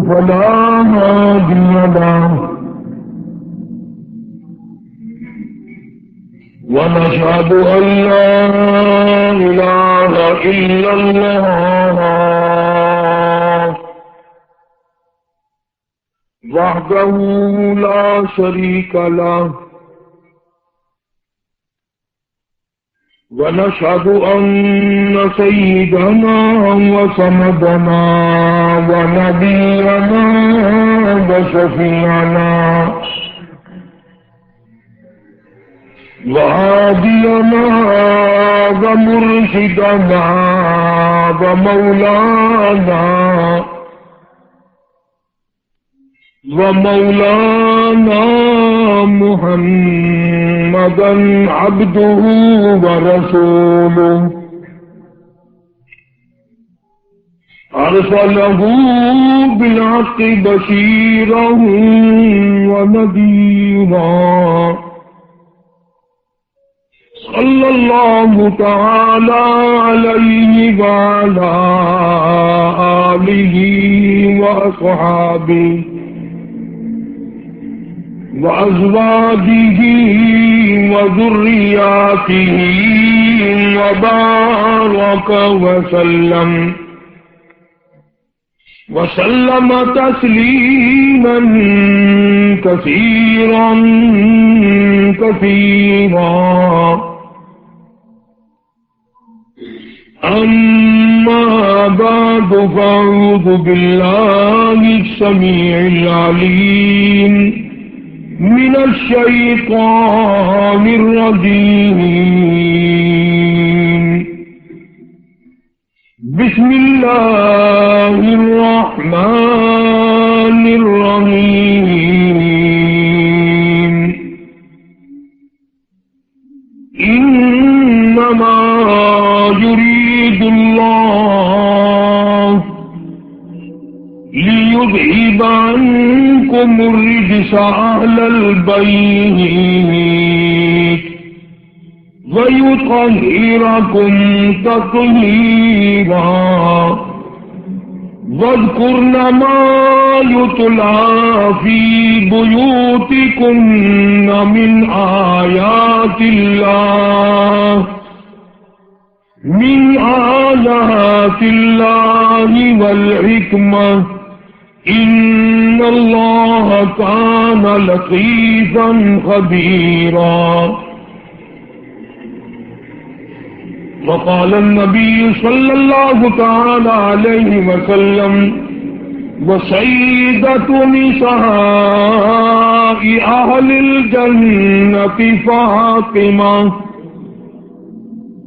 فلا هادي له ونشهد أن لا إله إلا الله وحده لا شريك له ونشهد أن سيدنا وسندنا ونبينا وشفيعنا وهادينا ومرشدنا ومولانا محمدا عبده ورسوله أرسله بالحق بشيرا ونذيرا صلى الله تعالى عليه وعلى آله وأصحابه وأزواجه وذرياته وبارك وسلم تسليما كثيرا أما بعد فأعوذ بالله السميع العليم من الشيطان الرجيم بسم الله الرحمن الرحيم إنما يريد الله ليذهب عنكم الرجس أهل البيت ويطهركم تطهيرا واذكرن ما يتلى في بيوتكن من آيات الله والحكمة إن الله كان لطيفا خبيرا وقال النبي صلى الله تعالى عليه وسلم وسيدة نساء أهل الجنة فاطمة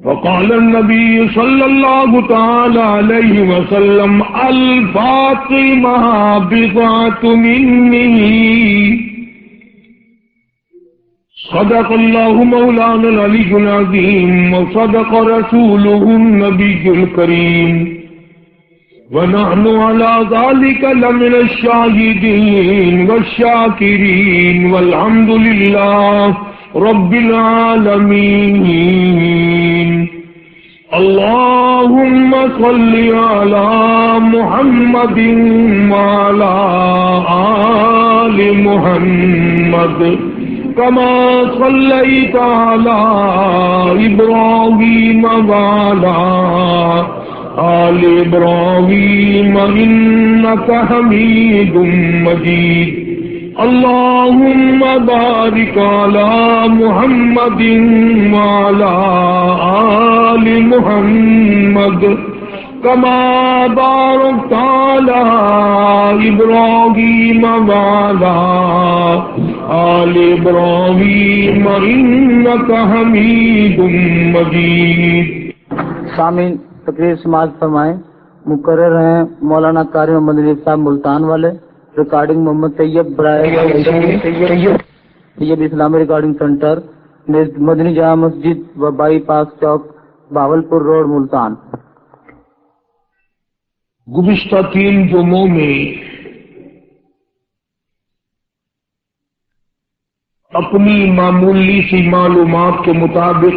وقال النبي صلى الله تعالى عليه وسلم الفاطمة بضعة مني صدق الله مولانا العلي العظيم وصدق رسوله النبي الكريم ونحن على ذلك لمن الشاهدين والشاكرين والحمد لله رب العالمين اللهم صل على محمد وعلى آل محمد كما صليت على إبراهيم وعلى آل إبراهيم إنك حميد مجيد اللهم بارك على محمد وعلى آل محمد كما باركت على إبراهيم وعلى آل إبراهيم إنك حميد مجيد. سامعین تقریر سماعت فرمائیں. مقرر ہیں مولانا قاری محمد علی صاحب ملتان والے. ریکارڈنگ محمد طیب طیب اسلامی ریکارڈنگ سینٹر مدنی جامع مسجد و by pass Chowk Bahawalpur road Multan. گزشتہ 3 جمعوں میں اپنی معمولی سی معلومات کے مطابق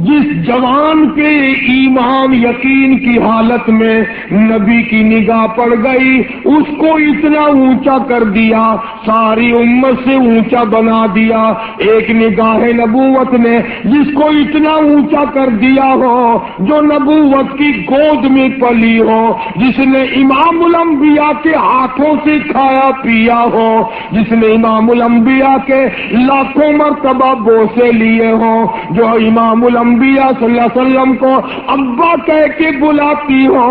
جس جوان کے ایمان یقین کی حالت میں نبی کی نگاہ پڑ گئی اس کو اتنا اونچا کر دیا، ساری امت سے اونچا بنا دیا۔ ایک نگاہ نبوت نے جس کو اتنا اونچا کر دیا ہو، جو نبوت کی گود میں پلی ہو، جس نے امام الانبیاء کے ہاتھوں سے کھایا پیا ہو، جس نے امام الانبیاء کے لاکھوں مرتبہ بوسے لیے ہوں، جو امام الانبیاء صلی اللہ علیہ وسلم کو ابا کہہ کے بلاتی ہو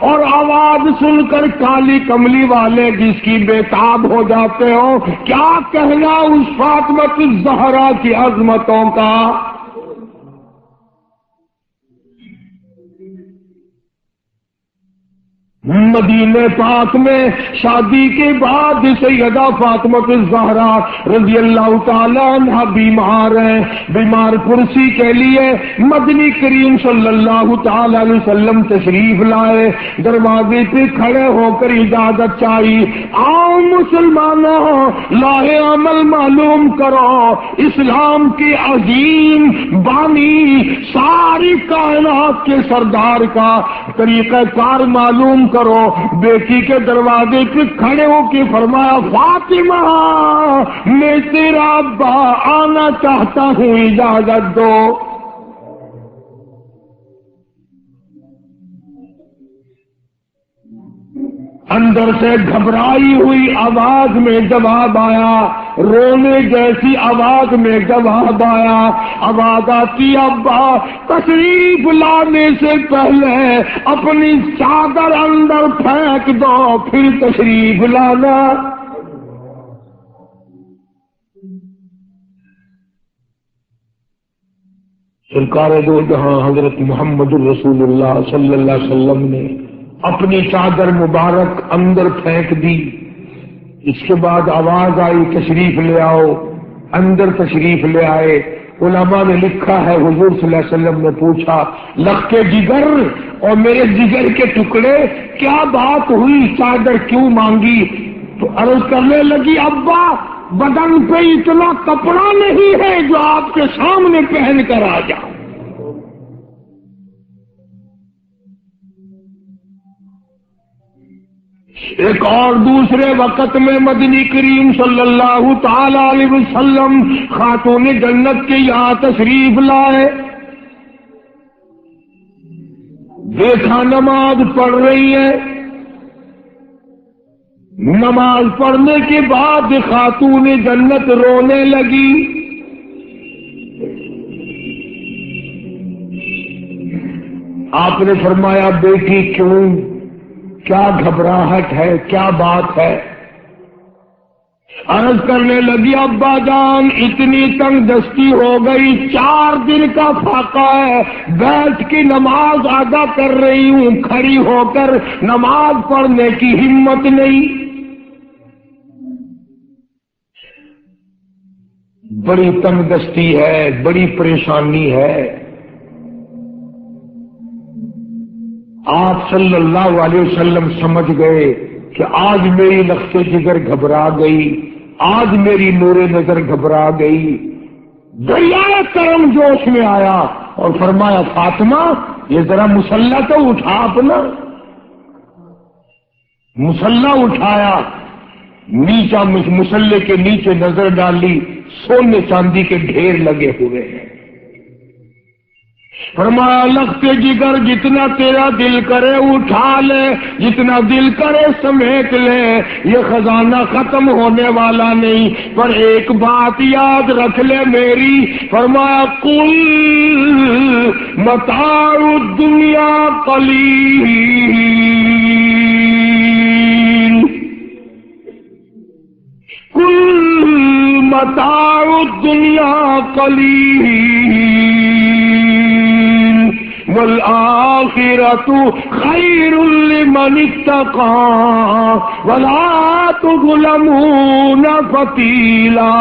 اور آواز سن کر کالی کملی والے جس کی بےتاب ہو جاتے ہو، کیا کہنا اس فاطمہ الزہرا کی عظمتوں کا۔ مدینہ پاک میں شادی کے بعد سیدہ فاطمہ الزہرا رضی اللہ تعالی عنہ بیمار ہیں، بیمار پرسی کے لیے مدنی کریم صلی اللہ تعالی علیہ وسلم تشریف لائے، دروازے پہ کھڑے ہو کر اجازت چاہی، آؤ مسلمانوں لاہ عمل معلوم کرو، اسلام کے عظیم بانی ساری کائنات کے سردار کا طریقہ کار معلوم کرو۔ بیٹی کے دروازے پہ کھڑے ہو کے فرمایا، فاطمہ میں تیرا ابا آنا چاہتا ہوں، اجازت دو۔ اندر سے گھبرائی ہوئی آواز میں جواب آیا، رونے جیسی آواز میں جواب آیا، آواز آتی، ابا تشریف لانے سے پہلے اپنی چادر اندر پھینک دو پھر تشریف لانا۔ سرکار دو جہاں حضرت محمد الرسول اللہ صلی اللہ علیہ وسلم نے اپنی چادر مبارک اندر پھینک دی۔ اس کے بعد آواز آئی، تشریف لے آؤ۔ اندر تشریف لے آئے۔ علماء نے لکھا ہے، حضور صلی اللہ علیہ وسلم نے پوچھا، لخت جگر اور میرے جگر کے ٹکڑے کیا بات ہوئی، چادر کیوں مانگی؟ تو عرض کرنے لگی، ابا بدن پہ اتنا کپڑا نہیں ہے جو آپ کے سامنے پہن کر آ جاؤ۔ ایک اور دوسرے وقت میں مدنی کریم صلی اللہ تعالی علیہ وسلم خاتون جنت کے یہاں تشریف لائے، دیکھا نماز پڑھ رہی ہے۔ نماز پڑھنے کے بعد خاتون جنت رونے لگی۔ آپ نے فرمایا، بیٹی کیوں، کیا گھبراہٹ ہے، کیا بات ہے؟ عرض کرنے لگی، ابا جان اتنی تنگ دستی ہو گئی، 4 دن کا فاقہ ہے، بیٹھ کی نماز ادا کر رہی ہوں، کھڑی ہو کر نماز پڑھنے کی ہمت نہیں۔ بڑی تنگ دستی ہے، بڑی پریشانی ہے۔ آپ صلی اللہ علیہ وسلم سمجھ گئے کہ آج میری لخت جگر گھبرا گئی، آج میری نور نظر گھبرا گئی۔ دریائے کرم جوش میں آیا اور فرمایا، فاطمہ یہ ذرا مسلح تو اٹھا اپنا۔ مسلح اٹھایا، نیچا مسلح کے نیچے نظر ڈالی، سونے چاندی کے ڈھیر لگے ہوئے ہیں۔ فرمایا، لخت جگر جتنا تیرا دل کرے اٹھا لے، جتنا دل کرے سمیٹ لے، یہ خزانہ ختم ہونے والا نہیں، پر ایک بات یاد رکھ لے میری۔ فرمایا، کل متاع الدنیا قلیل، کل متاع الدنیا قلیل، والآخرۃ خیر لمن اتقى ولا تظلمون فتیلا۔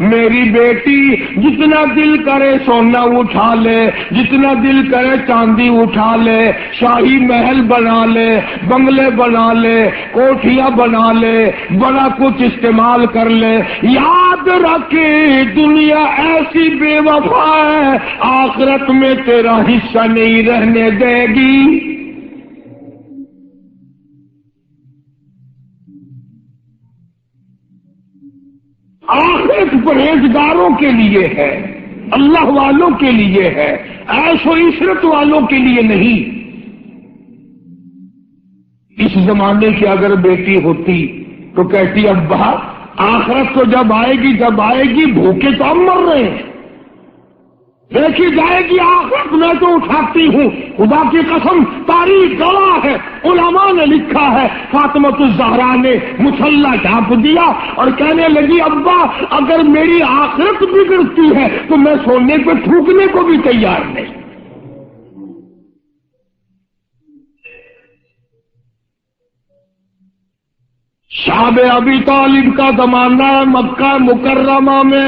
میری بیٹی جتنا دل کرے سونا اٹھا لے، جتنا دل کرے چاندی اٹھا لے، شاہی محل بنا لے، بنگلے بنا لے، کوٹھیاں بنا لے، بڑا کچھ استعمال کر لے، یاد رکھے دنیا ایسی بے وفا ہے، آخرت میں تیرا حصہ نہیں رہنے دے گی۔ آخرت پرہیزگاروں کے لیے ہے، اللہ والوں کے لیے ہے، عیش و عشرت والوں کے لیے نہیں۔ اس زمانے کی اگر بیٹی ہوتی تو کہتی ابا آخرت تو جب آئے گی بھوکے تو ہم مر رہے ہیں، دیکھی جائے گی آخرت میں تو اٹھاتی ہوں، خدا کی قسم تاریخ گواہ ہے، علماء نے لکھا ہے، فاطمۃ الزہرا نے مصلی ڈھانپ دیا اور کہنے لگی ابا اگر میری آخرت بگڑتی ہے تو میں سونے پہ تھوکنے کو بھی تیار نہیں۔ شاب ابی طالب کا زمانہ، مکہ مکرمہ میں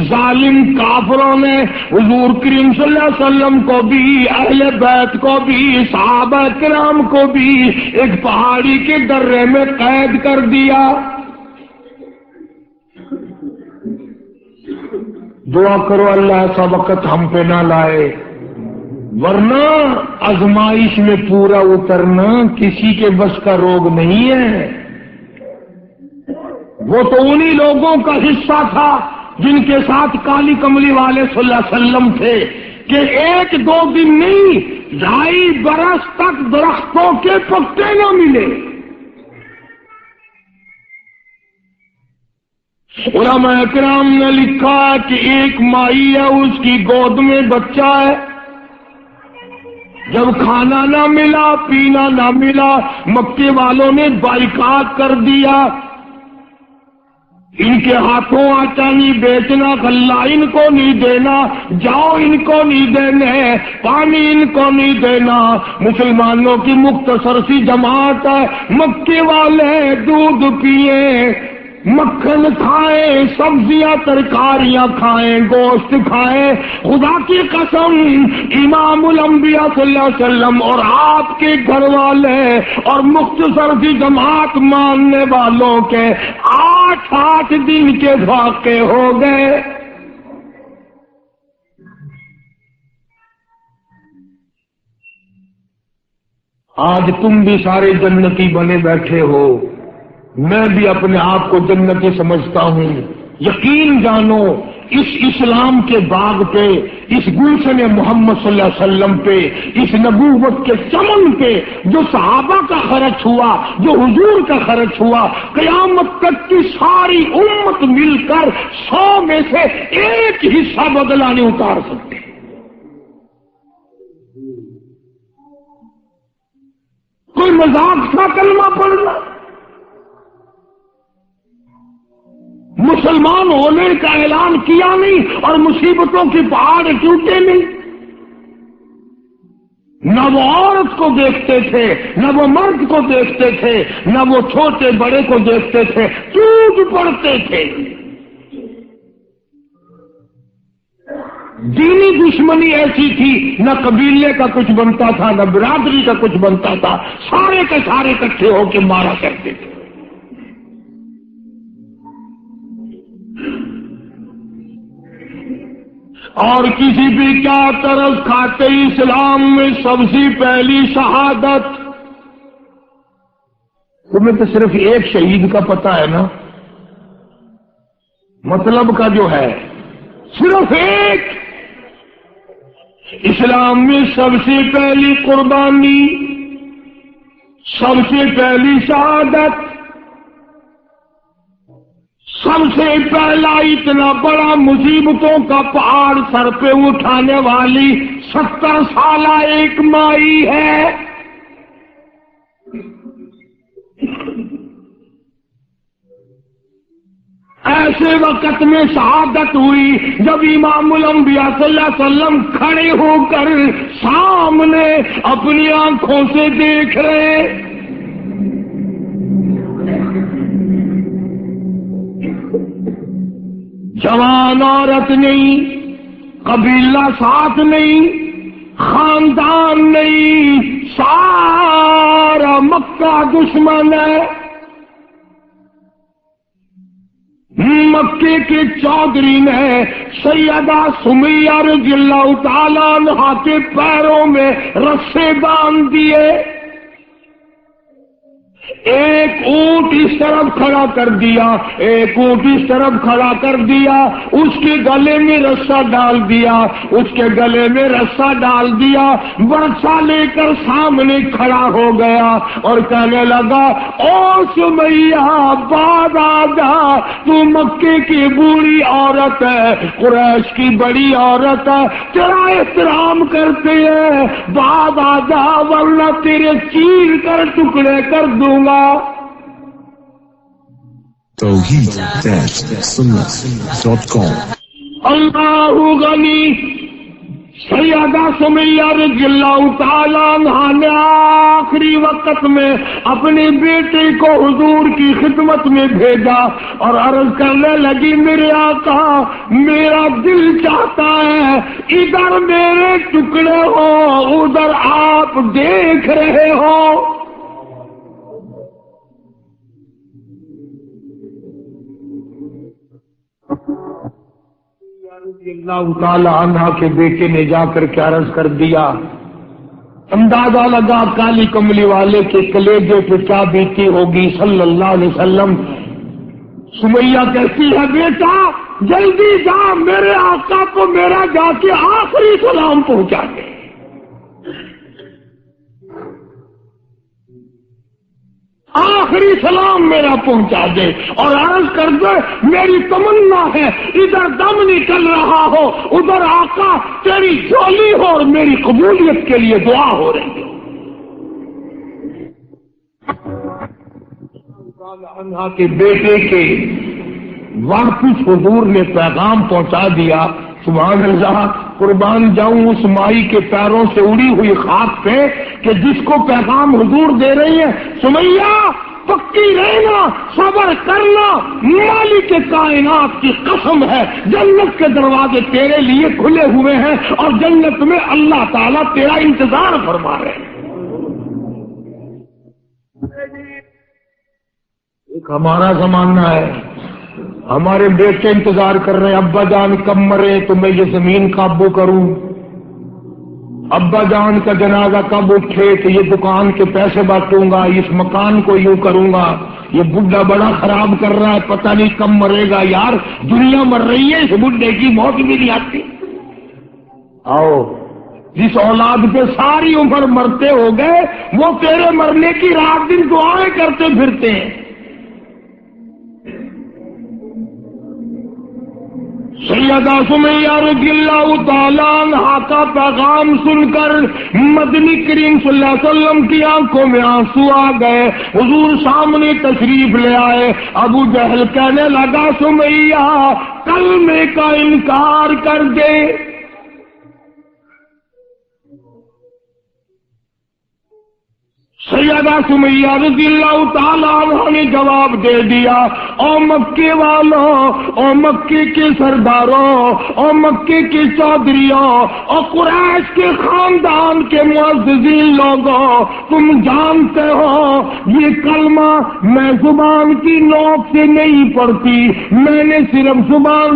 ظالم کافروں نے حضور کریم صلی اللہ علیہ وسلم کو بھی، اہل بیت کو بھی، صحابہ کرام کو بھی ایک پہاڑی کے درے میں قید کر دیا۔ دعا کرو اللہ ایسا وقت ہم پہ نہ لائے، ورنہ آزمائش میں پورا اترنا کسی کے بس کا روگ نہیں ہے۔ وہ تو انہی لوگوں کا حصہ تھا جن کے ساتھ کالی کملی والے صلی اللہ علیہ وسلم تھے کہ ایک دو دن نہیں 2.5 برس تک درختوں کے پتے نہ ملے۔ علماء کرام نے لکھا کہ ایک مائی ہے، اس کی گود میں بچہ ہے، جب کھانا نہ ملا پینا نہ ملا مکے والوں نے بائیکاٹ کر دیا، ان کے ہاتھوں آٹا نہیں بیچنا، غلہ ان کو نہیں دینا، جاؤ ان کو نہیں دینے، پانی ان کو نہیں دینا۔ مسلمانوں کی مختصر سی جماعت ہے، مکے والے دودھ پیئے، مکھن کھائیں، سبزیاں ترکاریاں کھائیں، گوشت کھائیں۔ خدا کی قسم امام الانبیاء صلی اللہ علیہ وسلم اور آپ کے گھر والے اور مختصر سی جماعت ماننے والوں کے 8 دن کے واقع ہو گئے۔ آج تم بھی سارے جنتی بنے بیٹھے ہو، میں بھی اپنے آپ کو جنتی سمجھتا ہوں۔ یقین جانو اس اسلام کے باغ پہ، اس گلشن محمد صلی اللہ علیہ وسلم پہ، اس نبوت کے چمن پہ جو صحابہ کا خرچ ہوا، جو حضور کا خرچ ہوا، قیامت تک کی ساری امت مل کر 100 میں سے ایک حصہ بدلہ نہیں اتار سکتے۔ کوئی مذاق تھا کلمہ پڑھنا؟ مسلمان ہونے کا اعلان کیا نہیں اور مصیبتوں کی پہاڑ ٹوٹے نہیں۔ نہ وہ عورت کو دیکھتے تھے، نہ وہ مرد کو دیکھتے تھے، نہ وہ چھوٹے بڑے کو دیکھتے تھے، ٹوٹ پڑتے تھے۔ دینی دشمنی ایسی تھی، نہ قبیلے کا کچھ بنتا تھا، نہ برادری کا کچھ بنتا تھا، سارے کے سارے اکٹھے ہو کے مارا کرتے تھے۔ اور کسی بھی کیا طرز کھاتے اسلام میں سب سے پہلی شہادت۔ تمہیں تو صرف ایک شہید کا پتہ ہے نا، مطلب کا جو ہے صرف ایک۔ اسلام میں سب سے پہلی قربانی، سب سے پہلی شہادت، سب سے پہلا اتنا بڑا مصیبتوں کا پہاڑ سر پہ اٹھانے والی 70 سالہ ایک مائی ہے۔ ایسے وقت میں شہادت ہوئی جب امام الانبیاء صلی اللہ علیہ وسلم کھڑے ہو کر سامنے اپنی آنکھوں سے دیکھ رہے. جوان عورت نہیں، قبیلہ ساتھ نہیں، خاندان نہیں، سارا مکہ دشمن ہے. مکے کے چودھری نے سیدہ سمیہ رضی اللہ تعالیٰ عنہا کے پیروں میں رسے باندھ دیے. ایک اونٹ اس طرف کھڑا کر دیا، ایک اونٹ اس طرف کھڑا کر دیا، اس کے گلے میں رسا ڈال دیا، اس کے گلے میں رسا ڈال دیا، برسا لے کر سامنے کھڑا ہو گیا اور کہنے لگا او سمیہ بعد آجا، تو مکے کی بوڑھی عورت ہے، قریش کی بڑی عورت ہے، تیرا احترام کرتے ہیں، بعد آجا ورنہ تیرے چیر کر ٹکڑے کر دوں گا. توحید.com اللہ غنی. سیدہ سمیہ رضی اللہ تعالیٰ عنہا نے آخری وقت میں اپنے بیٹے کو حضور کی خدمت میں بھیجا اور عرض کرنے لگی میرے آقا میرا دل چاہتا ہے ادھر میرے ٹکڑے ہو ادھر آپ دیکھ رہے ہو. اللہ تعالی عنہ کے بیٹے نے جا کر کے عرض کر دیا. اندازہ لگا کالی کملی والے کے کلیجے پہ کیا بیتی ہوگی صلی اللہ علیہ وسلم. سمیہ کہتی ہے بیٹا جلدی جا میرے آقا کو میرا جا کے آخری سلام پہنچا دے. آخری سلام میرا پہنچا دے اور عرض کر دے میری تمنا ہے ادھر دم نکل رہا ہو ادھر آقا تیری جھولی ہو اور میری قبولیت کے لیے دعا ہو رہی ہو. عنہا کے بیٹے کے واپس حضور نے پیغام پہنچا دیا. سبحان اللہ، قربان جاؤں اس مائی کے پیروں سے اڑی ہوئی خاک پہ کہ جس کو پیغام حضور دے رہی ہے سمیہ پکی رہنا صبر کرنا، مالک کے کائنات کی قسم ہے جنت کے دروازے تیرے لیے کھلے ہوئے ہیں اور جنت میں اللہ تعالیٰ تیرا انتظار فرما رہے ہیں. ایک ہمارا زمانہ ہے، ہمارے بیٹے انتظار کر رہے ہیں ابا جان کب مرے تو میں یہ زمین قابو کروں، ابا جان کا جنازہ کب اٹھے تو یہ دکان کے پیسے بانٹوں گا، اس مکان کو یوں کروں گا، یہ بڈھا بڑا خراب کر رہا ہے پتہ نہیں کب مرے گا. یار دنیا مر رہی ہے، اس بڈھے کی موت بھی نہیں آتی. آؤ جس اولاد پہ ساری عمر مرتے ہو گئے وہ تیرے مرنے کی رات دن دعائیں کرتے پھرتے ہیں. سیدہ سمیہ رضی اللہ تعالیٰ عنہا کا پیغام سن کر مدنی کریم صلی اللہ علیہ وسلم کی آنکھوں میں آنسو آ گئے. حضور سامنے تشریف لے آئے. ابو جہل کہنے لگا سمیہ کلمے کا انکار کر دے. سیدہ سمیہ رضی اللہ تعالیٰ عنہ نے جواب دے دیا او مکے والوں، او مکے کے سرداروں، او مکے کے چودھریوں، او قریش کے خاندان کے معززین لوگوں، تم جانتے ہو یہ کلمہ میں زبان کی نوک سے نہیں پڑھتی، میں نے صرف زبان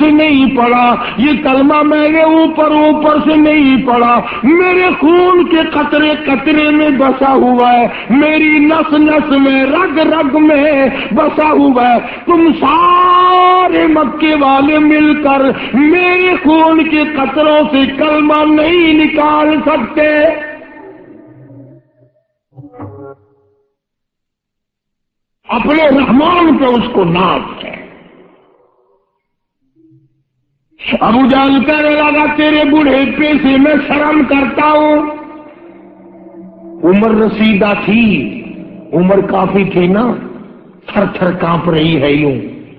سے نہیں پڑھا، یہ کلمہ میں نے اوپر سے نہیں پڑھا، میرے خون کے قطرے قطرے میں بسا ہوا ہے، میری نس نس میں رگ رگ میں بسا ہوا ہے. تم سارے مکے والے مل کر میرے خون کے قطروں سے کلمہ نہیں نکال سکتے. اپنے رحمان پہ اس کو ناز ہے. ابو جہل کہنے لگا تیرے بڑھیپے سے میں شرم کرتا ہوں. عمر رسیدہ تھی، عمر کافی تھی نا، تھر تھر کانپ رہی ہے یوں.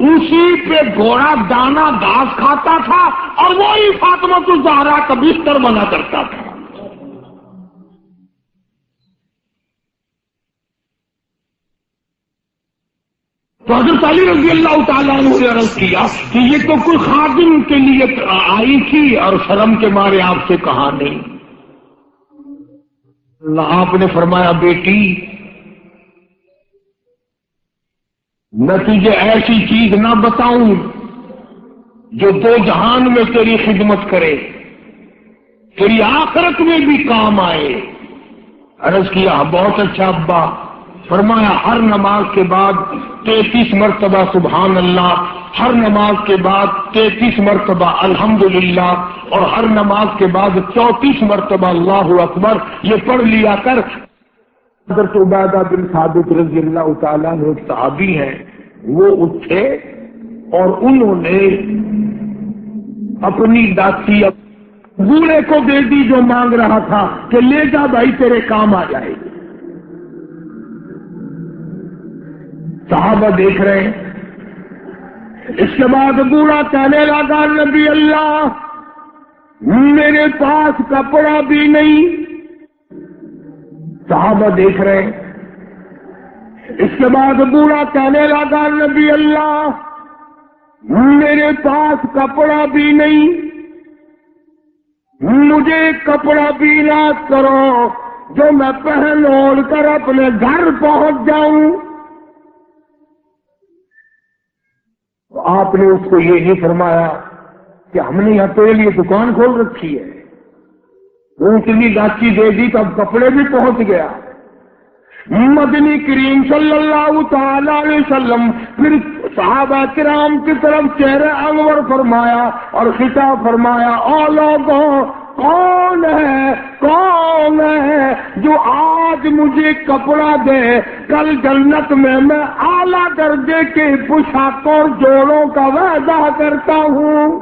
اسی پہ گھوڑا دانا گھاس کھاتا تھا اور وہی فاطمہ الزہرا کا بستر بنا کرتا تھا. تو حضرت علی رضی اللہ تعالیٰ عنہ نے عرض کیا کہ یہ تو کوئی خادم کے لیے آئی تھی اور شرم کے مارے آپ سے کہا نہیں. آپ نے فرمایا بیٹی میں تجھے ایسی چیز نہ بتاؤں جو دو جہان میں تیری خدمت کرے، تیری آخرت میں بھی کام آئے. عرض کیا بہت اچھا ابا. فرمایا ہر نماز کے بعد 33 مرتبہ سبحان اللہ، ہر نماز کے بعد 33 مرتبہ الحمدللہ، اور ہر نماز کے بعد 34 مرتبہ اللہ اکبر یہ پڑھ لیا کر. حضرت عبادہ بن ثابت رضی اللہ تعالیٰ عنہ ایک صحابی ہیں، وہ اٹھے اور انہوں نے اپنی داسی بوڑھے کو دے دی جو مانگ رہا تھا کہ لے جا بھائی تیرے کام آ جائے گی. صحابہ دیکھ رہے ہیں. اس کے بعد بوڑھا کہنے لگا نبی اللہ میرے پاس کپڑا بھی نہیں. صحابہ دیکھ رہے ہیں. اس کے بعد بوڑھا کہنے لگا نبی اللہ میرے پاس کپڑا بھی نہیں، مجھے کپڑا بھی نہ کرو جو میں پہن اوڑھ کر اپنے گھر پہنچ جاؤں. آپ نے اس کو یہ نہیں فرمایا کہ ہم نے یہاں تیرے لیے دکان کھول رکھی ہے، وہ اتنی لاچی دے دی تو اب کپڑے بھی پہنچ گیا. مدنی کریم صلی اللہ تعالی علیہ وسلم پھر صحابہ کرام کی طرف چہرہ انور فرمایا اور خطاب فرمایا او لوگوں کون ہے جو آج مجھے کپڑا دے، کل جنت میں اعلیٰ درجے کے پوشاکوں اور جوڑوں کا وعدہ کرتا ہوں.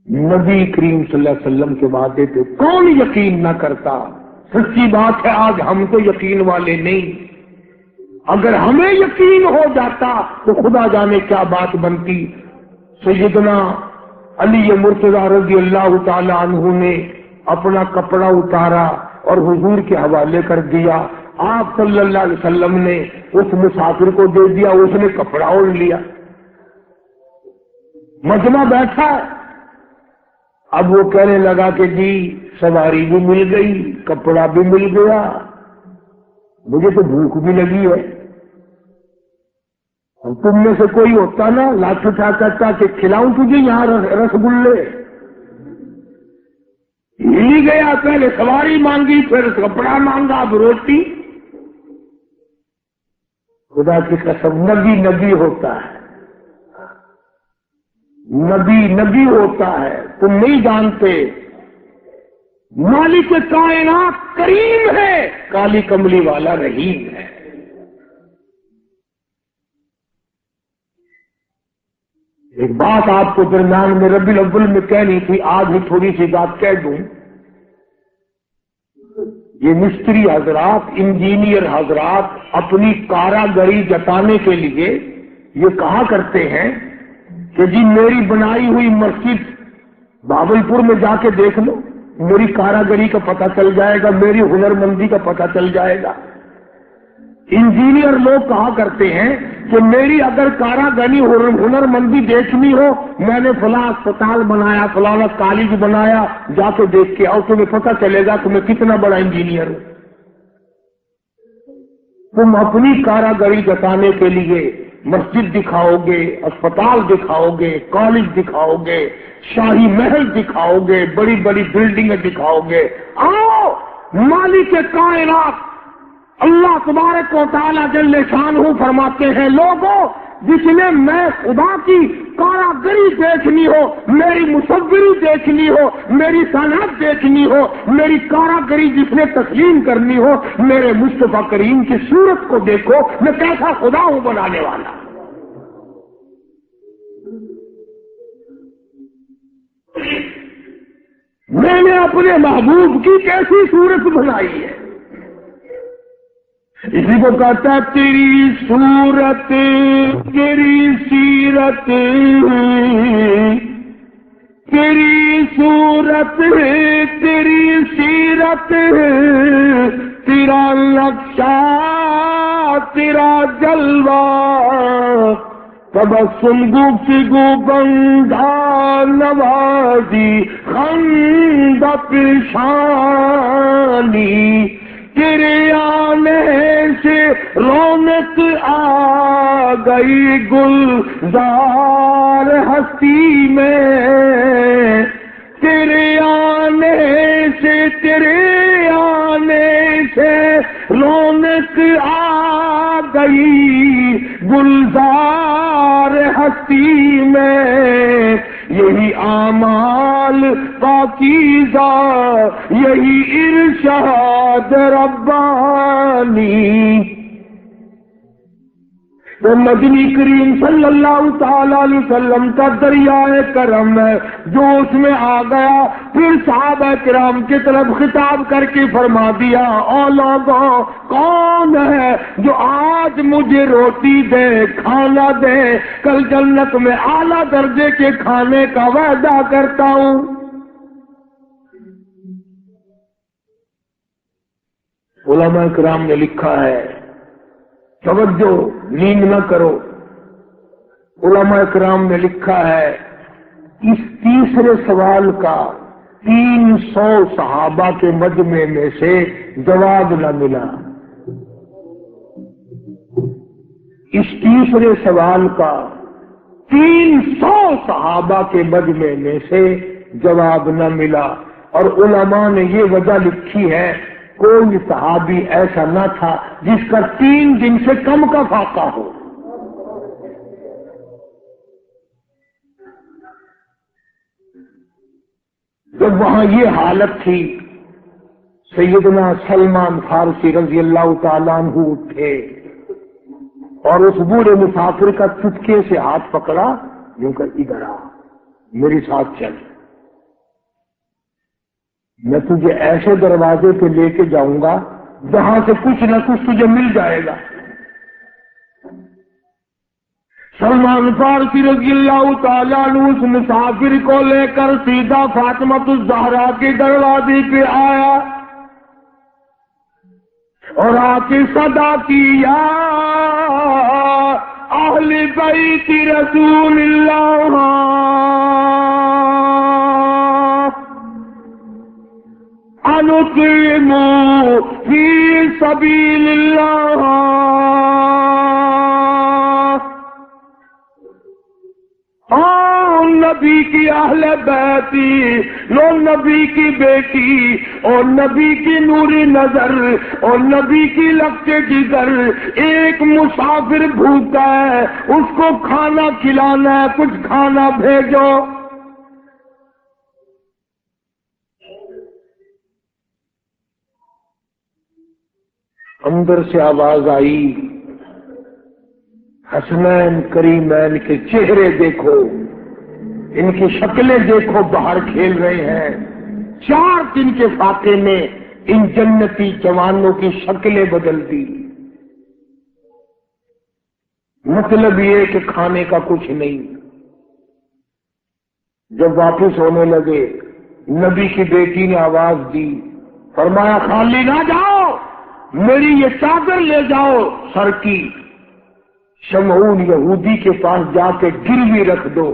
نبی کریم صلی اللہ علیہ وسلم کے وعدے پہ کون یقین نہ کرتا. سچی بات ہے آج ہم تو یقین والے نہیں. اگر ہمیں یقین ہو جاتا تو خدا جانے کیا بات بنتی. سیدنا علی مرتضی رضی اللہ تعالی عنہ نے اپنا کپڑا اتارا اور حضور کے حوالے کر دیا. آپ صلی اللہ علیہ وسلم نے اس مسافر کو دے دیا، اس نے کپڑا اوڑھ لیا. مجمع بیٹھا ہے. اب وہ کہنے لگا کہ جی سواری بھی مل گئی، کپڑا بھی مل گیا، مجھے تو بھوک بھی لگی ہے. اور تم میں سے کوئی ہوتا نا لاٹھ اٹھا کرتا کہ کھلاؤں تجھے یہاں رس گلے. ہلی گیا، پہلے سواری مانگی پھر کپڑا مانگا اب روٹی. خدا کی قسم نبی نبی ہوتا ہے، نبی ہوتا ہے. تم نہیں جانتے مالک کائنات کریم ہے، کالی کملی والا رحیم ہے. ایک بات آپ کو درمیان میں ربیع الاول میں کہنی تھی، آج ہی تھوڑی سی بات کہہ دوں. یہ مستری حضرات، انجینئر حضرات اپنی کاراگری جتانے کے لیے یہ کہا کرتے ہیں کہ جی میری بنائی ہوئی مسجد بھاولپور میں جا کے دیکھ لو، میری کاراگری کا پتہ چل جائے گا، میری ہنرمندی کا پتہ چل جائے گا. انجینئر لوگ کہا کرتے ہیں کہ میری اگر کاراگری ہنرمندی دیکھنی ہو، میں نے فلاں اسپتال بنایا، فلاں کالج بنایا، جا کے دیکھ کے آؤ، تمہیں پتہ چلے گا کہ میں کتنا بڑا انجینئر ہوں. تم اپنی کاراگری جتانے کے لیے مسجد دکھاؤ گے، اسپتال دکھاؤ گے، کالج دکھاؤ گے، شاہی محل دکھاؤ گے، بڑی بڑی بلڈنگیں دکھاؤ گے. آؤ مالک کائنات اللہ تبارک و تعالی جل شانہ فرماتے ہیں لوگوں جس نے میں خدا کی کاراگری دیکھنی ہو، میری مصوری دیکھنی ہو، میری صنعت دیکھنی ہو، میری کاراگری جس نے تسلیم کرنی ہو، میرے مصطفیٰ کریم کی صورت کو دیکھو، میں کیسا خدا ہوں بنانے والا. میں نے اپنے محبوب کی کیسی صورت بنائی ہے. اسی کو کہتا تیری صورت تیری سیرت، تیری صورت تیری سیرت، تیرا نقشہ تیرا جلوہ، تبسم گفتگو بندہ نوازی خندہ پیشانی، تیرے آنے سے رونق آ گئی گلزار ہستی میں، تیرے آنے سے رونق آ گئی گلزار ہستی میں، یہی اعمال پاکیزہ یہی ارشاد ربانی۔ تو مدنی کریم صلی اللہ تعالی علیہ وسلم کا دریائے کرم ہے جو اس میں آ گیا، پھر صحابہ کرام کی طرف خطاب کر کے فرما دیا، او لوگوں کون ہے جو آج مجھے روٹی دے کھانا دے، کل جنت میں اعلیٰ درجے کے کھانے کا وعدہ کرتا ہوں۔ علماء کرام نے لکھا ہے، توجہ نیند نہ کرو، علماء کرام نے لکھا ہے اس تیسرے سوال کا 300 صحابہ کے مجمع میں سے جواب نہ ملا۔ اس تیسرے سوال کا 300 صحابہ کے مجمع میں سے جواب نہ ملا، اور علماء نے یہ وجہ لکھی ہے کوئی صحابی ایسا نہ تھا جس کا 3 دن سے کم کا فاقہ ہو۔ جب وہاں یہ حالت تھی، سیدنا سلمان فارسی رضی اللہ تعالیٰ عنہ اٹھے اور اس بوڑھے مسافر کا چٹکے سے ہاتھ پکڑا، یوں کر ادھر آ میرے ساتھ چل، میں تجھے ایسے دروازے پہ لے کے جاؤں گا جہاں سے کچھ نہ کچھ تجھے مل جائے گا۔ سلمان فارسی رضی اللہ تعالیٰ عنہ اس مسافر کو لے کر سیدھا فاطمۃ الزہرا کے دروازے پہ آیا اور آ کے صدا کی، یا اہل بیت رسول اللہ انقیموا فی سبیل اللہ، نبی کی اہل بیتی، لو نبی کی بیٹی اور نبی کی نوری نظر اور نبی کی لگتے جگر، ایک مسافر بھوکا ہے اس کو کھانا کھلانا ہے، کچھ کھانا بھیجو۔ اندر سے آواز آئی، حسنین کریمین کے چہرے دیکھو، ان کی شکلیں دیکھو، باہر کھیل رہے ہیں۔ 4 دن کے فاقے میں ان جنتی جوانوں کی شکلیں بدل دی۔ مطلب یہ کہ کھانے کا کچھ نہیں۔ جب واپس ہونے لگے، نبی کی بیٹی نے آواز دی، فرمایا خالی نہ جاؤ، میری یہ چادر لے جاؤ سر کی، شمعون یہودی کے پاس جا کے گروی رکھ دو،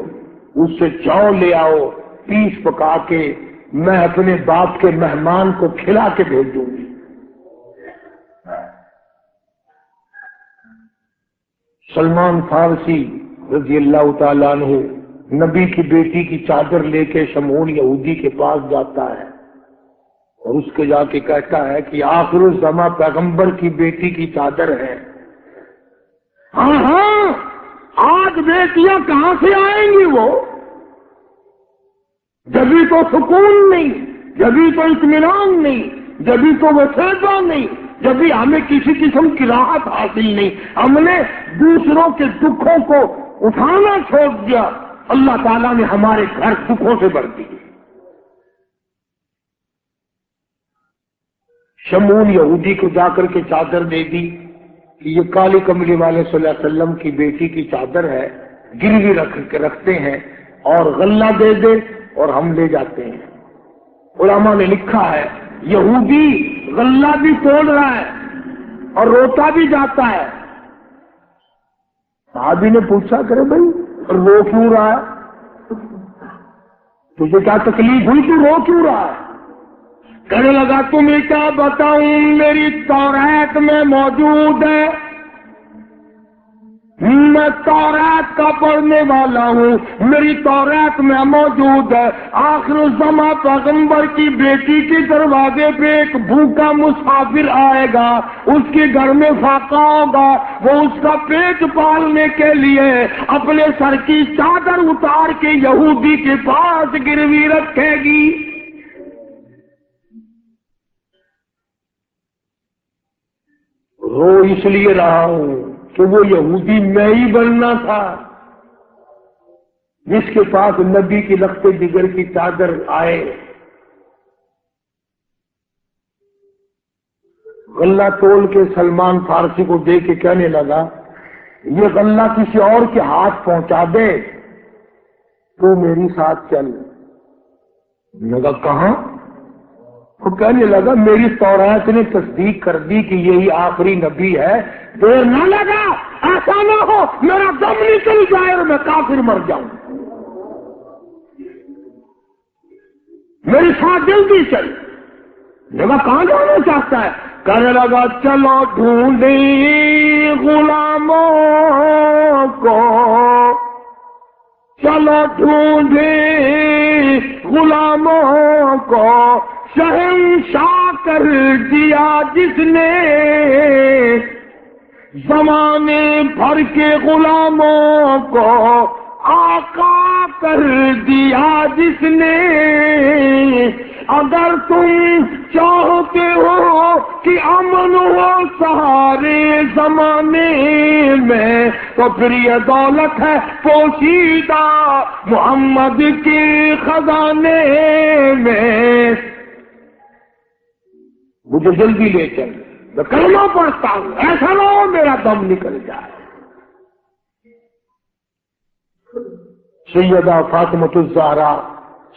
اس سے چاول لے آؤ، پیس پکا کے میں اپنے باپ کے مہمان کو کھلا کے بھیج دوں گی۔ سلمان فارسی رضی اللہ تعالیٰ عنہ نبی کی بیٹی کی چادر لے کے شمعون یہودی کے پاس جاتا ہے اور اس کے جا کے کہتا ہے کہ آخر الزماں پیغمبر کی بیٹی کی چادر ہے۔ ہاں ہاں، آج بیٹیاں کہاں سے آئیں گی؟ وہ جبھی تو سکون نہیں، جبھی تو اطمینان نہیں، جبھی تو وسعت نہیں، جبھی ہمیں کسی قسم کی راحت حاصل نہیں، ہم نے دوسروں کے دکھوں کو اٹھانا چھوڑ دیا، اللہ تعالیٰ نے ہمارے گھر دکھوں سے بھر دیے۔ شمعون یہودی کو جا کر کے چادر دے دی، کہ یہ کالی کملی والے صلی اللہ علیہ وسلم کی بیٹی کی چادر ہے، گروی رکھتے ہیں اور غلہ دے دے اور ہم لے جاتے ہیں۔ علماء نے لکھا ہے یہودی غلہ بھی توڑ رہا ہے اور روتا بھی جاتا ہے۔ صحابی نے پوچھا کرے بھائی رو کیوں رہا ہے، تجھے کیا تکلیف ہوئی، تو رو کیوں رہا ہے؟ کہنے لگا تمہیں کیا بتاؤں، میری تورات میں موجود ہے، میں تورات کا پڑھنے والا ہوں، میری تورات میں موجود ہے آخر الزماں پیغمبر کی بیٹی کے دروازے پہ ایک بھوکا مسافر آئے گا، اس کے گھر میں فاقہ ہوگا، وہ اس کا پیٹ پالنے کے لیے اپنے سر کی چادر اتار کے یہودی کے پاس گروی رکھے گی۔ رو اس لیے رہا ہوں کہ وہ یہودی میں ہی بننا تھا جس کے پاس نبی کی لخت جگر کی چادر آئے۔ غلہ تول کے سلمان فارسی کو دے کے کہنے لگا یہ غلہ کسی اور کے ہاتھ پہنچا دے تو میری ساتھ چل۔ میں کہا کہاں؟ وہ کہنے لگا میری تورات نے تصدیق کر دی کہ یہی آخری نبی ہے، دیر نہ لگا، ایسا نہ ہو میرا دم نکل جائے اور میں کافر مر جاؤں، میری ساتھ جلدی چل۔ لگا کہاں جانا چاہتا ہے؟ کہنے لگا چلو ڈھونڈیں غلاموں کو، چلو ڈھونڈیں غلاموں کو، شہنشاہ کر دیا جس نے زمانے بھر کے غلاموں کو، آقا کر دیا جس نے۔ اگر تم چاہتے ہو کہ امن ہو سارے زمانے میں تو پھر یہ دولت ہے پوشیدہ محمد کے خزانے میں۔ مجھے جلدی لے چل، میں کلمہ پڑھتا ہوں، ایسا نہ ہو میرا دم نکل جائے۔ سیدہ فاطمۃ الزہرا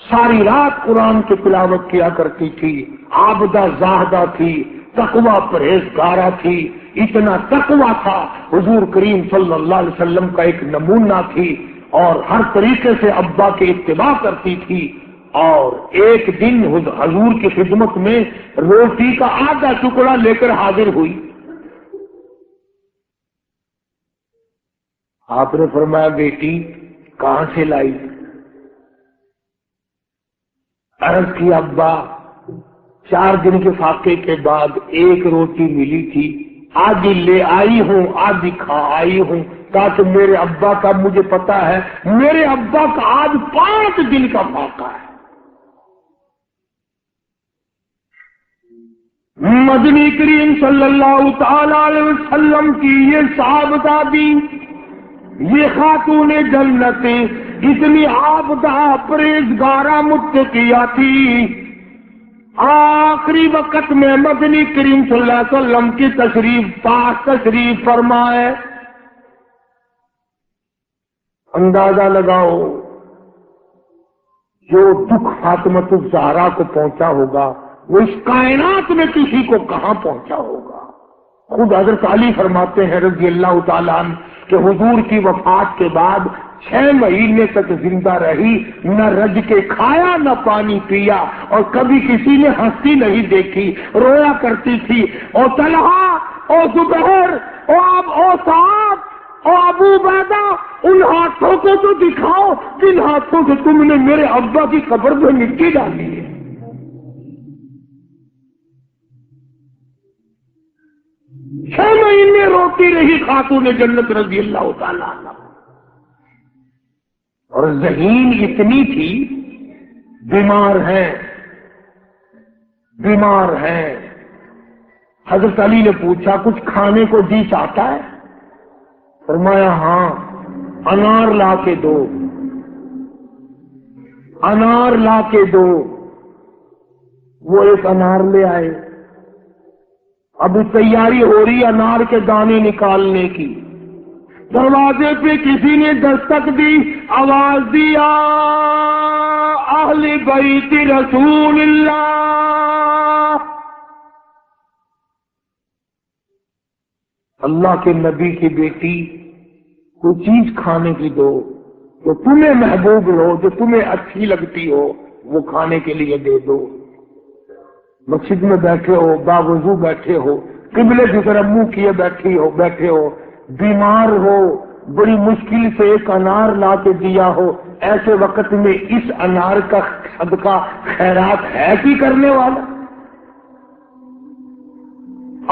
ساری رات قرآن کی تلاوت کیا کرتی تھی، عابدہ زاہدہ تھی، تقوی پرہیزگارہ تھی، اتنا تقوی تھا حضور کریم صلی اللہ علیہ وسلم کا ایک نمونہ تھی، اور ہر طریقے سے ابا کی اتباع کرتی تھی۔ اور ایک دن حضور کی خدمت میں روٹی کا آدھا ٹکڑا لے کر حاضر ہوئی۔ آپ نے فرمایا بیٹی کہاں سے لائی؟ عرض کی ابا 4 دن کے فاقے کے بعد ایک روٹی ملی تھی، آدھی لے آئی ہوں آدھی کھا آئی ہوں، تاکہ میرے ابا کا، مجھے پتا ہے میرے ابا کا آج 5 دن کا فاقہ ہے۔ مدنی کریم صلی اللہ تعالی علیہ وسلم کی یہ صحابہ، یہ خاتون جنت اتنی عابدہ پرہیزگارہ متقیہ تھی، آخری وقت میں مدنی کریم صلی اللہ علیہ وسلم کی تشریف فرمائے۔ اندازہ لگاؤ جو دکھ فاطمۃ الزہرا کو پہنچا ہوگا وہ اس کائنات میں کسی کو کہاں پہنچا ہوگا۔ خود حضرت علی فرماتے ہیں رضی اللہ تعالیٰ عنہ کہ حضور کی وفات کے بعد 6 مہینے تک زندہ رہی، نہ رج کے کھایا نہ پانی پیا، اور کبھی کسی نے ہنسی نہیں دیکھی، رویا کرتی تھی۔ او طلحہ، او زبیر، او صاحب، او ابو عبیدہ، ان ہاتھوں کو تو دکھاؤ جن ہاتھوں سے تم نے میرے ابا کی قبر میں مٹی ڈالی ہے۔ 6 مہینے روتی رہی خاتون جنت رضی اللہ تعالیٰ عنہ، اور ذہین اتنی تھی، بیمار ہیں۔ حضرت علی نے پوچھا کچھ کھانے کو جی چاہتا ہے؟ فرمایا ہاں، انار لا کے دو، انار لا کے دو۔ وہ ایک انار لے آئے ابھی تیاری ہو رہی انار کے دانے نکالنے کی. دروازے پہ کسی نے دستک دی, آواز دیا اہل بیت رسول اللہ, اللہ کے نبی کی بیٹی کوئی چیز کھانے کی دو جو تمہیں محبوب ہو, جو تمہیں اچھی لگتی ہو, وہ کھانے کے لیے دے دو. مسجد میں بیٹھے ہو, باوضو بیٹھے ہو, قبلے کی طرف منہ کیے بیٹھے ہو, بیمار ہو, بڑی مشکل سے ایک انار لا کے دیا ہو, ایسے وقت میں اس انار کا صدقہ خیرات ہے کہ کرنے والا؟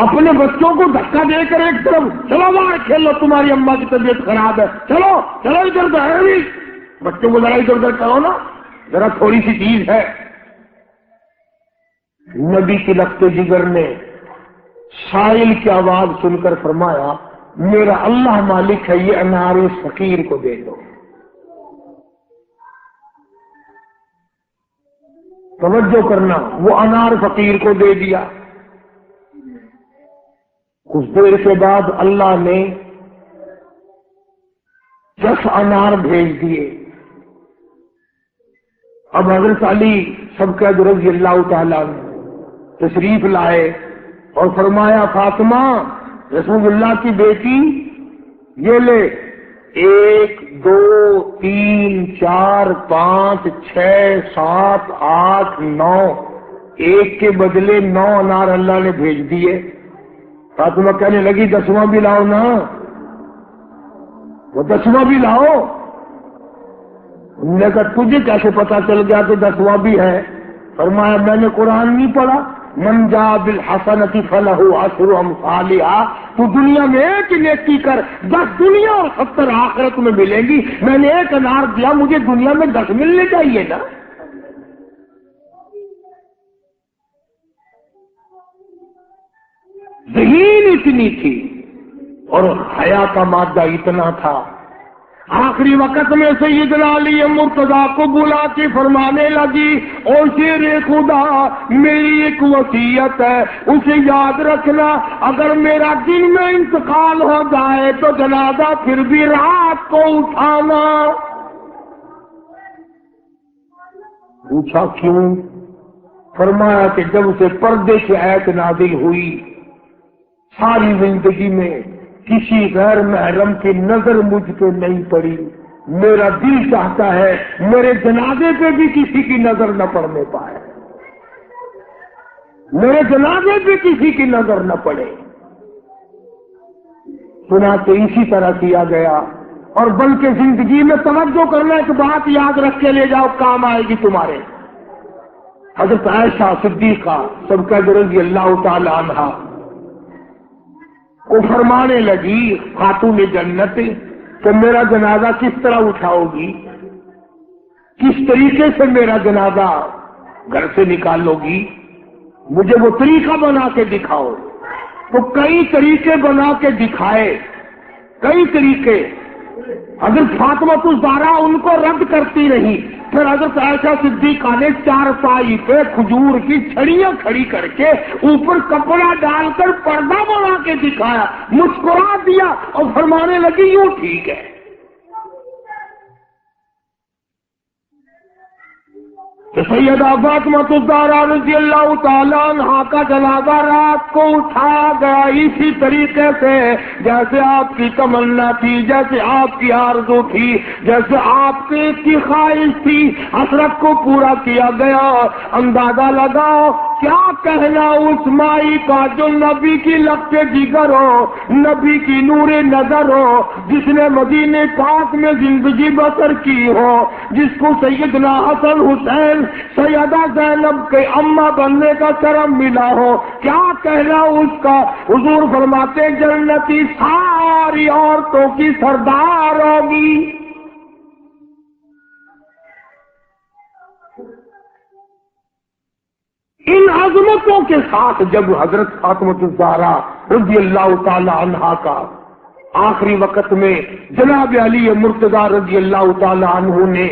اپنے بچوں کو دھکا دے کر ایک طرف چلو باہر کھیلو, تمہاری اماں کی طبیعت خراب ہے, چلو چلو ادھر ادھر, بچوں کو ذرا ادھر ادھر کرو نا, ذرا تھوڑی سی چیز ہے. نبی کی لخت جگر نے سائل کی آواز سن کر فرمایا میرا اللہ مالک ہے, یہ انار اس فقیر کو دے دو. توجہ کرنا, وہ انار فقیر کو دے دیا. کچھ دیر کے بعد اللہ نے 10 انار بھیج دیے. اب حضرت علی سبقت رضی اللہ تعالیٰ تشریف لائے اور فرمایا فاطمہ رسول اللہ کی بیٹی یہ لے, 1 2 3 4 5 6 7 8 9, ایک کے بدلے 9 انار اللہ نے بھیج دیے. فاطمہ کہنے لگی 10واں بھی لاؤ نا, وہ 10واں بھی لاؤ. انہوں نے کہا تجھے کیسے پتا چل گیا کہ 10واں بھی ہے؟ فرمایا میں نے قرآن نہیں پڑھا, من جاء بالحسنۃ فلہ عشر امثالھا, تو دنیا میں ایک نیکی کر 10 دنیا اور 70 آخرت میں ملیں گی. میں نے 1 انار دیا, مجھے دنیا میں 10 ملنے چاہیے نا. ذہین اتنی تھی اور حیا کا مادہ اتنا تھا. آخری وقت میں سیدنا علی مرتضیٰ کو بلا کے فرمانے لگی او شیر خدا, میری ایک وصیت ہے, اسے یاد رکھنا, اگر میرا دن میں انتقال ہو جائے تو جنازہ پھر بھی رات کو اٹھانا. پوچھا کیوں؟ فرمایا کہ جب سے پردے کی آیت نازل ہوئی ساری زندگی میں کسی غیر محرم کی نظر مجھ پہ نہیں پڑی. میرا دل چاہتا ہے میرے جنازے پہ بھی کسی کی نظر نہ پڑنے پائے, میرے جنازے پہ کسی کی نظر نہ پڑے. چنانچہ اسی طرح کیا گیا. اور بلکہ زندگی میں توجہ کرنا, ایک بات یاد رکھ کے لے جاؤ, کام آئے گی تمہارے. حضرت عائشہ صدیقہ سبقت رضی اللہ تعالی عنہا وہ فرمانے لگی خاتون جنت کہ میرا جنازہ کس طرح اٹھاؤ گی, کس طریقے سے میرا جنازہ گھر سے نکالو گی, مجھے وہ طریقہ بنا کے دکھاؤ. تو کئی طریقے بنا کے دکھائے, کئی طریقے. حضرت فاطمہ الزہرا ان کو رد کرتی رہی. پھر حضرت عائشہ صدیقہ نے 4 پائی پہ کھجور کی چھڑیاں کھڑی کر کے اوپر کپڑا ڈال کر پردہ بنا کے دکھایا, مسکرا دیا اور فرمانے لگی یوں ٹھیک ہے. تو سیدہ فاطمہ الزہرا رضی اللہ تعالیٰ عنہا کا جنازہ رات کو اٹھا گیا اسی طریقے سے جیسے آپ کی تمنا تھی, جیسے آپ کی آرزو تھی, جیسے آپ کی خواہش تھی. حسرت کو پورا کیا گیا. اندازہ لگاؤ کیا کہنا اس مائی کا جو نبی کی لخت جگر ہو, نبی کی نور نظر ہو, جس نے مدینے پاک میں زندگی بسر کی ہو, جس کو سیدنا حسن حسین سیدہ زینب کے اماں بننے کا کرم ملا ہو. کیا کہنا اس کا؟ حضور فرماتے جنتی ساری عورتوں کی سردار ہوگی. ان عظمتوں کے ساتھ جب حضرت فاطمہ الزہرا رضی اللہ تعالی عنہا کا آخری وقت میں جناب علی مرتضیٰ رضی اللہ تعالی عنہ نے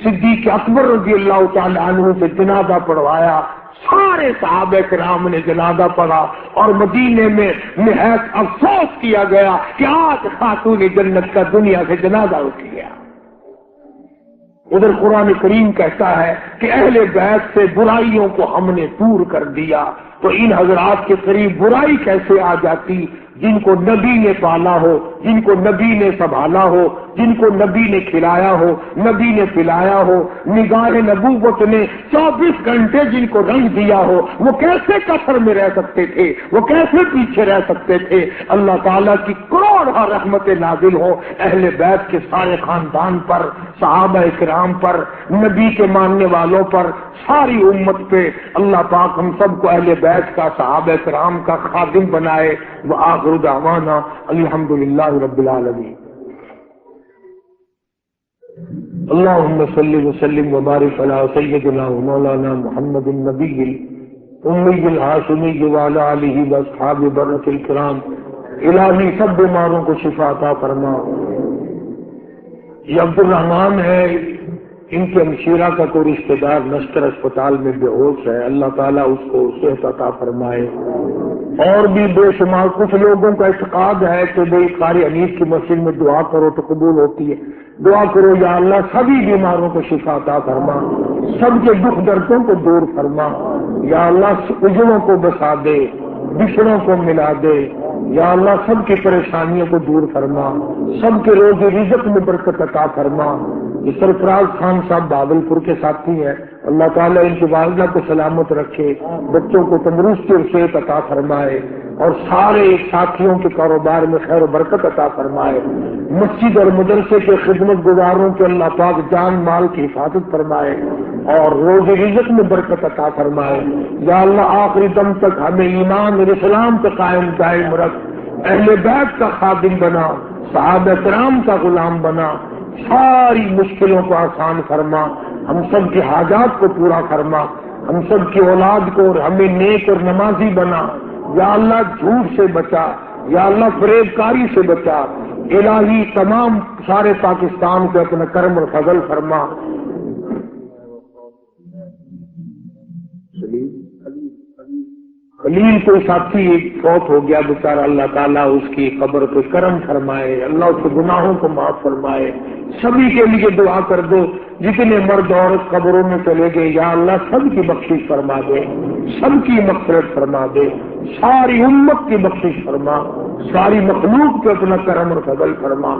صدیق اکبر رضی اللہ تعالی عنہ سے جنازہ پڑھوایا، سارے صحابہ کرام نے جنازہ پڑھا، اور مدینے میں نہایت افسوس کیا گیا کہ آج خاتون جنت کا دنیا سے جنازہ اٹھ گیا۔ ادھر قرآن کریم کہتا ہے کہ اہل بیت سے برائیوں کو ہم نے دور کر دیا، تو ان حضرات کے قریب برائی کیسے آ جاتی جن کو نبی نے پالا ہو، جن کو نبی نے سنبھالا ہو، جن کو نبی نے کھلایا ہو، نبی نے پلایا ہو، نگاہ نبوت نے 24 گھنٹے جن کو رنگ دیا ہو، وہ کیسے کفر میں رہ سکتے تھے، وہ کیسے پیچھے رہ سکتے تھے؟ اللہ تعالیٰ کی کروڑ رحمت نازل ہو اہل بیت کے سارے خاندان پر، صحابہ کرام پر، نبی کے ماننے والوں پر، ساری امت پہ۔ اللہ پاک ہم سب کو اہل بیت کا، صحابہ کرام کا خادم بنائے۔ وآخر دعوانا الحمدللہ رب العالمین۔ اللہم صلی وسلم وبارک علی سیدنا و مولانا محمد النبی الامی الہاشمی وعلی آلہ واصحاب برۃ الکرام۔ الہی سب بیماروں کو شفا عطا فرما۔ یہ عبد الرحمان ہے، ان کے ہمشیرہ کا کوئی رشتہ دار نشتر اسپتال میں بے ہوش ہے، اللہ تعالیٰ اس کو صحت عطا فرمائے۔ اور بھی بے شمار کچھ لوگوں کا اعتقاد ہے کہ بھئی قاری حنیف کی مسجد میں دعا کرو تو قبول ہوتی ہے۔ دعا کرو یا اللہ سبھی بیماروں کو شفا عطا فرما، سب کے دکھ دردوں کو دور فرما، یا اللہ اجڑوں کو بسا دے، بچھڑوں کو ملا دے، یا اللہ سب کی پریشانیوں کو دور فرما، سب کے روزی رزق میں برکت عطا فرما۔ یہ سرفراز خان صاحب بھاگلپور کے ساتھی ہیں، اللہ تعالیٰ ان کی والدہ کو سلامت رکھے، بچوں کو تندرستی اور صحت عطا فرمائے، اور سارے ساتھیوں کے کاروبار میں خیر و برکت عطا فرمائے۔ مسجد اور مدرسے کے خدمت گزاروں کے اللہ پاک جان مال کی حفاظت فرمائے اور روزی رزق میں برکت عطا فرمائے۔ یا اللہ آخری دم تک ہمیں ایمان اور اسلام پہ قائم دائم رکھ، اہل بیت کا خادم بنا، صحابہ کرام کا غلام بنا، ساری مشکلوں کو آسان فرما، ہم سب کی حاجات کو پورا فرما، ہم سب کی اولاد کو اور ہمیں نیک اور نمازی بنا۔ یا اللہ جھوٹ سے بچا، یا اللہ فریب کاری سے بچا، الہی تمام سارے پاکستان کو اپنا کرم اور فضل فرما۔ خلیل کوئی ساتھی فوت ہو گیا بیچارہ، اللہ تعالیٰ اس کی قبر پہ کرم فرمائے، اللہ اس کے گناہوں کو معاف فرمائے۔ سبھی کے لیے دعا کر دو، جتنے مرد عورت قبروں میں چلے گئے، یا اللہ سب کی بخشش فرما دے، سب کی مغفرت فرما دے، ساری امت کی بخشش فرما، ساری مخلوق پہ اپنا کرم اور فضل فرما،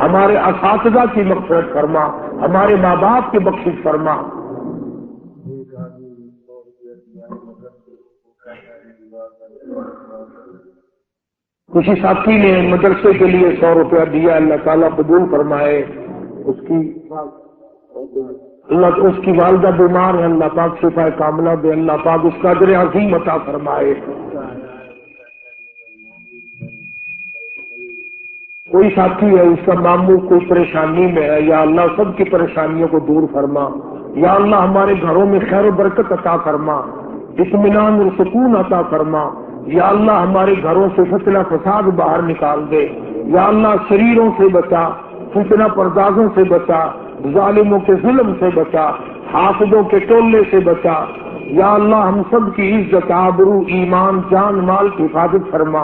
ہمارے اساتذہ کی مغفرت فرما، ہمارے ماں باپ کی بخشش فرما۔ کسی ساتھی نے مدرسے کے لیے 100 روپیہ دیا، اللہ تعالیٰ قبول فرمائے۔ اس کی والدہ بیمار ہے، اللہ پاک شفا کاملہ دے، اللہ پاک اس کا اجر عظیم عطا فرمائے۔ کوئی ساتھی ہے اس کا ماموں کوئی پریشانی میں ہے، یا اللہ سب کی پریشانیوں کو دور فرما، یا اللہ ہمارے گھروں میں خیر و برکت عطا فرما، اطمینان اور سکون عطا فرما، یا اللہ ہمارے گھروں سے فتنہ فساد باہر نکال دے، یا اللہ شریروں سے بچا، فتنہ پردازوں سے بچا، ظالموں کے ظلم سے بچا، حاسدوں کے ٹولے سے بچا، یا اللہ ہم سب کی عزت آبرو ایمان جان مال کی حفاظت فرما،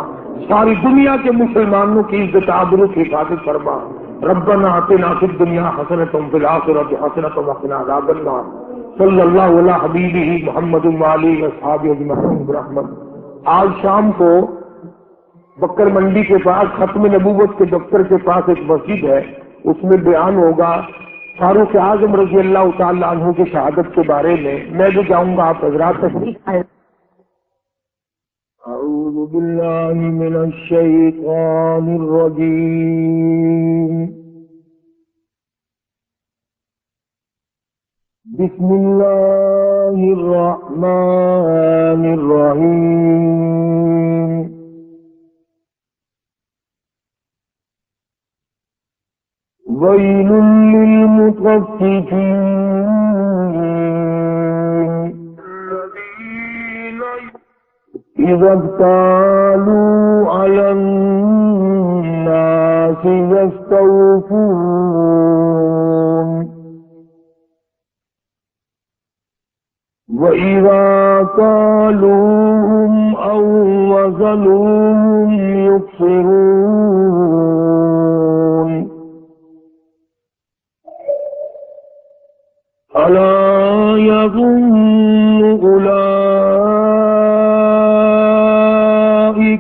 ساری دنیا کے مسلمانوں کی عزت آبرو کی حفاظت فرما۔ ربنا آتنا فی الدنیا حسنۃ وفی الآخرۃ حسنۃ وقنا عذاب النار۔ صلی اللہ علی حبیبہ محمد وآلہ وصحبہ اجمعین برحمتہ۔ آج شام کو بکر منڈی کے پاس ختم نبوت کے دفتر کے پاس ایک مسجد ہے، اس میں بیان ہوگا فاروق اعظم رضی اللہ تعالی عنہ کی شہادت کے بارے میں بھی جاؤں گا، آپ حضرات تشریف لائیں۔ اعوذ باللہ من الشیطان الرجیم، بسم اللہ الرحمن الرحیم۔ ویل للمطففین الذین اذا اکتالوا علی الناس یستوفون وَإِذَا كَالُوهُمْ أَوْ وَزَنُوهُمْ يُخْسِرُونَ أَلَا يَظُنُّ أُولَئِكَ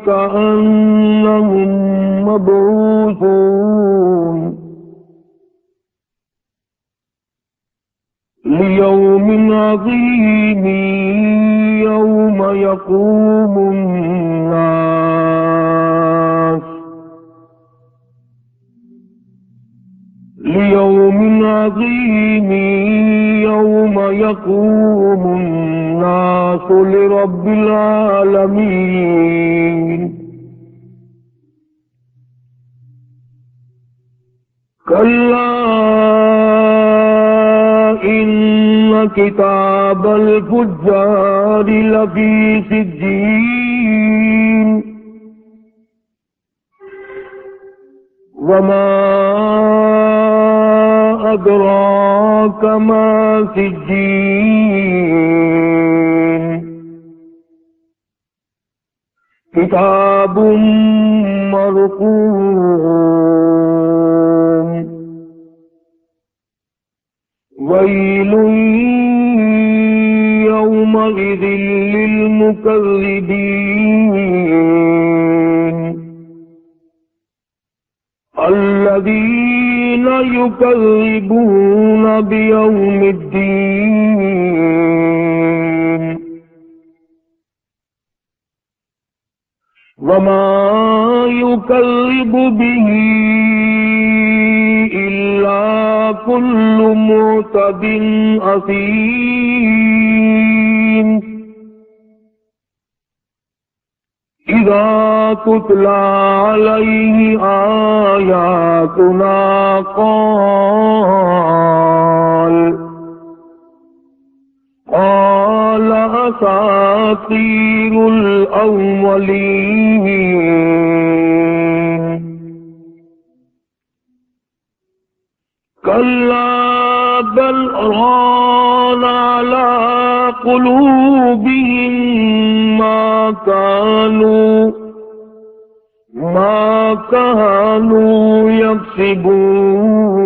أَنَّهُمْ مَبْعُوثُونَ لِيَوْمٍ عَظِيمٍ يَوْمَ يَقُومُ النَّاسُ لِيَوْمٍ عَظِيمٍ يَوْمَ يَقُومُ النَّاسُ لِرَبِّ الْعَالَمِينَ كَلَّا إِنَّ كِتَابَ الْفُجَّارِ لَفِي سِجِّينٍ وَمَا أَدْرَاكَ مَا سِجِّينٌ كِتَابٌ مَّرْقُومٌ وَيْلٌ يَوْمَئِذٍ لِّلْمُكَذِّبِينَ الَّذِينَ يُكَذِّبُونَ بِيَوْمِ الدِّينِ وَمَا يُكَذِّبُ بِهِ إِلَّا كُلُّ مُعْتَدٍ أَثِيمٍ إِذَا تُتْلَى عَلَيْهِ آيَاتُنَا قَالَ أَسَاطِيرُ الْأَوَّلِينَ كَلَّا بَلْ رَانَ عَلَى قُلُوبِهِم مَّا كَانُوا يَكْسِبُونَ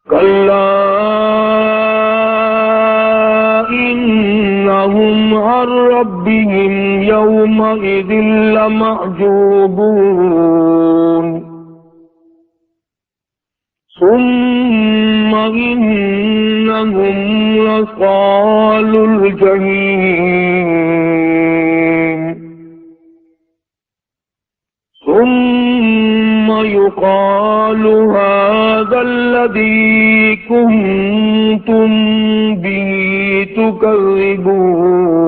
كَلَّا إِنَّهُمْ عَن رَّبِّهِمْ يَوْمَئِذٍ لَّمَحْجُوبُونَ ثُمَّ إِنَّهُمْ لَصَالُو الْجَحِيمِ ثُمَّ يُقَالُ هَٰذَا الَّذِي كُنتُم بِهِ تُكَذِّبُونَ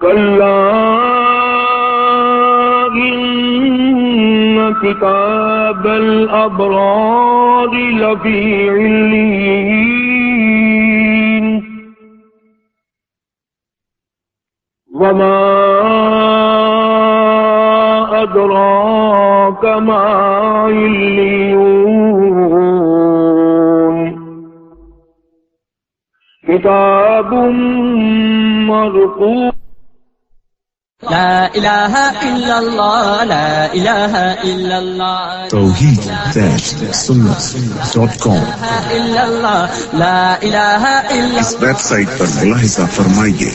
كَلَّا كِتَابَ الْأَبْرَارِ لَفِي عِلِّيِّينَ وَمَا أَدْرَاكَ مَا عِلِّيُّونَ كِتَابٌ مَّرْقُومٌ لا إله إلا الله لا إله إلا الله توحید-sunnah.com إلا الله لا إله إلا اس ویب سائٹ پر ملاحظہ فرمائیے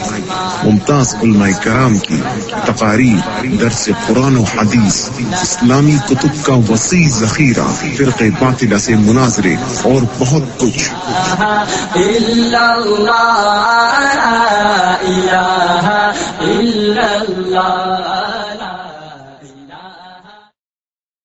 ممتاز علماء کرام کی تقاریر، درس قرآن و حدیث، اسلامی کتب کا وسیع ذخیرہ، فرقے باطلہ سے مناظرے اور بہت کچھ. إلا الله لا إله إلا الله